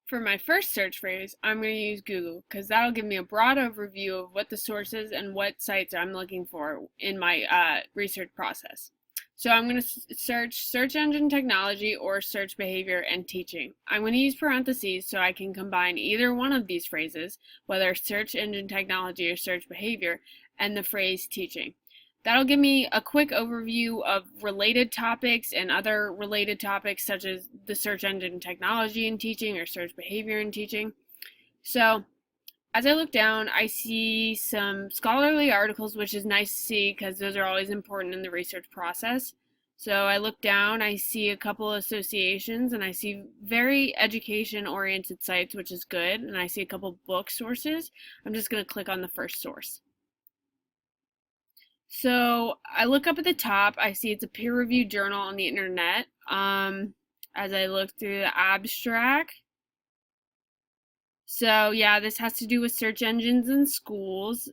For my first search phrase, I'm going to use Google because that'll give me a broad overview of what the sources and what sites I'm looking for in my research process. So I'm going to search search engine technology or search behavior and teaching. I'm going to use parentheses so I can combine either one of these phrases, whether search engine technology or search behavior, and the phrase teaching. That'll give me a quick overview of related topics and other related topics such as the search engine technology in teaching or search behavior in teaching. So as I look down, I see some scholarly articles, which is nice to see because those are always important in the research process. So I look down, I see a couple associations, and I see very education-oriented sites, which is good, and I see a couple book sources. I'm just going to click on the first source. So I look up at the top, I see it's a peer-reviewed journal on the internet. As I look through the abstract, so yeah, this has to do with search engines in schools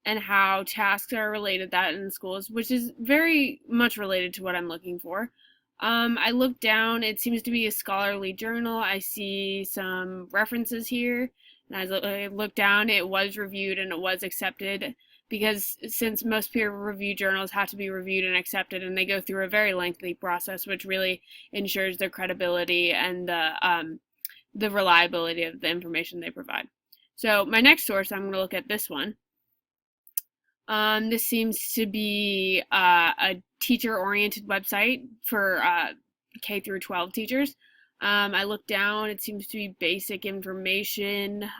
and how tasks are related that in schools, which is very much related to what I'm looking for. I look down, it seems to be a scholarly journal. I see some references here, and as I look down, it was reviewed and it was accepted because since most peer-reviewed journals have to be reviewed and accepted, and they go through a very lengthy process, which really ensures their credibility and the reliability of the information they provide. So my next source, I'm going to look at this one. This seems to be a teacher-oriented website for K through 12 teachers. I look down, it seems to be basic information.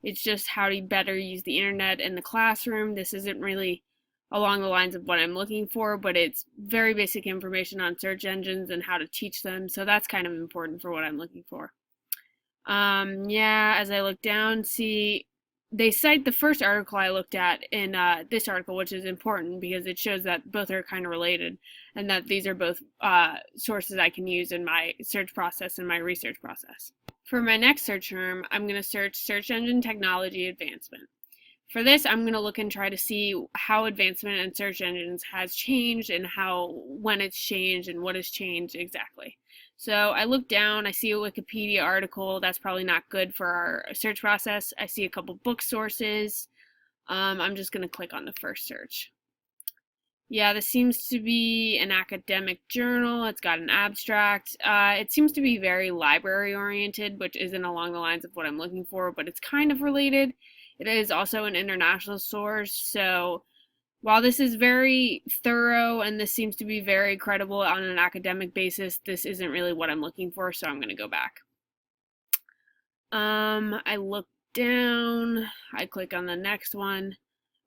It's just how to better use the internet in the classroom. This isn't really along the lines of what I'm looking for, but it's very basic information on search engines and how to teach them. So that's kind of important for what I'm looking for. Yeah, as I look down, see, they cite the first article I looked at in this article, which is important because it shows that both are kind of related and that these are both sources I can use in my search process and my research process. For my next search term, I'm going to search search engine technology advancement. For this, I'm going to look and try to see how advancement in search engines has changed and when it's changed and what has changed exactly. So I look down, I see a Wikipedia article. That's probably not good for our search process. I see a couple book sources. I'm just going to click on the first search. Yeah, this seems to be an academic journal. It's got an abstract. It seems to be very library oriented, which isn't along the lines of what I'm looking for, but it's kind of related. It is also an international source, so while this is very thorough and this seems to be very credible on an academic basis, this isn't really what I'm looking for, so I'm going to go back. I look down, I click on the next one.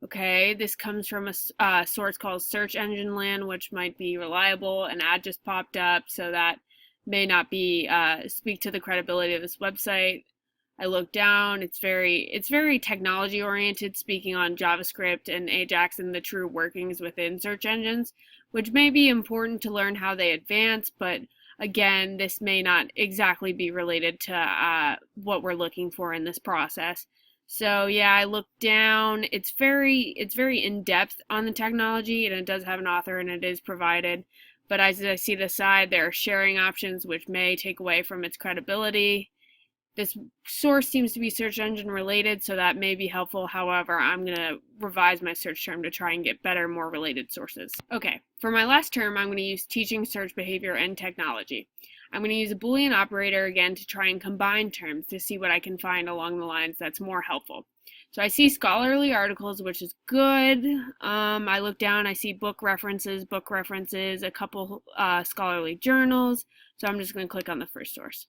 Okay, this comes from a source called Search Engine Land, which might be reliable. An ad just popped up, so that may not be speak to the credibility of this website. I look down, it's very technology oriented, speaking on JavaScript and Ajax and the true workings within search engines, which may be important to learn how they advance, but again, this may not exactly be related to what we're looking for in this process. So yeah, I look down. It's very in depth on the technology, and it does have an author, and it is provided. But as I see the side, there are sharing options which may take away from its credibility. This source seems to be search engine related, so that may be helpful. However, I'm going to revise my search term to try and get better, more related sources. Okay, for my last term, I'm going to use teaching, search behavior, and technology. I'm going to use a Boolean operator again to try and combine terms to see what I can find along the lines that's more helpful. So I see scholarly articles, which is good. I look down, I see book references, a couple scholarly journals. So I'm just going to click on the first source.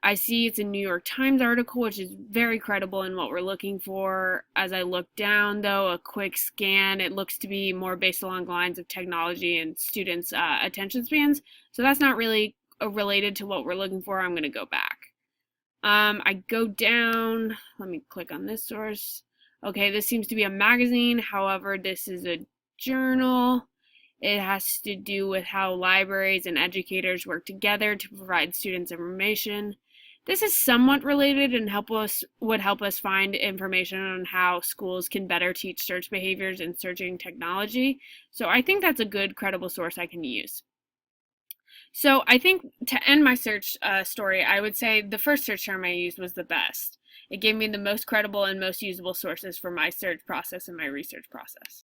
I see it's a New York Times article, which is very credible in what we're looking for. As I look down, though, a quick scan, it looks to be more based along the lines of technology and students' attention spans. So that's not really related to what we're looking for. I'm going to go back. I go down. Let me click on this source. Okay, this seems to be a magazine. However, this is a journal. It has to do with how libraries and educators work together to provide students information. This is somewhat related and would help us find information on how schools can better teach search behaviors and searching technology. So I think that's a good, credible source I can use. So I think to end my search story, I would say the first search term I used was the best. It gave me the most credible and most usable sources for my search process and my research process.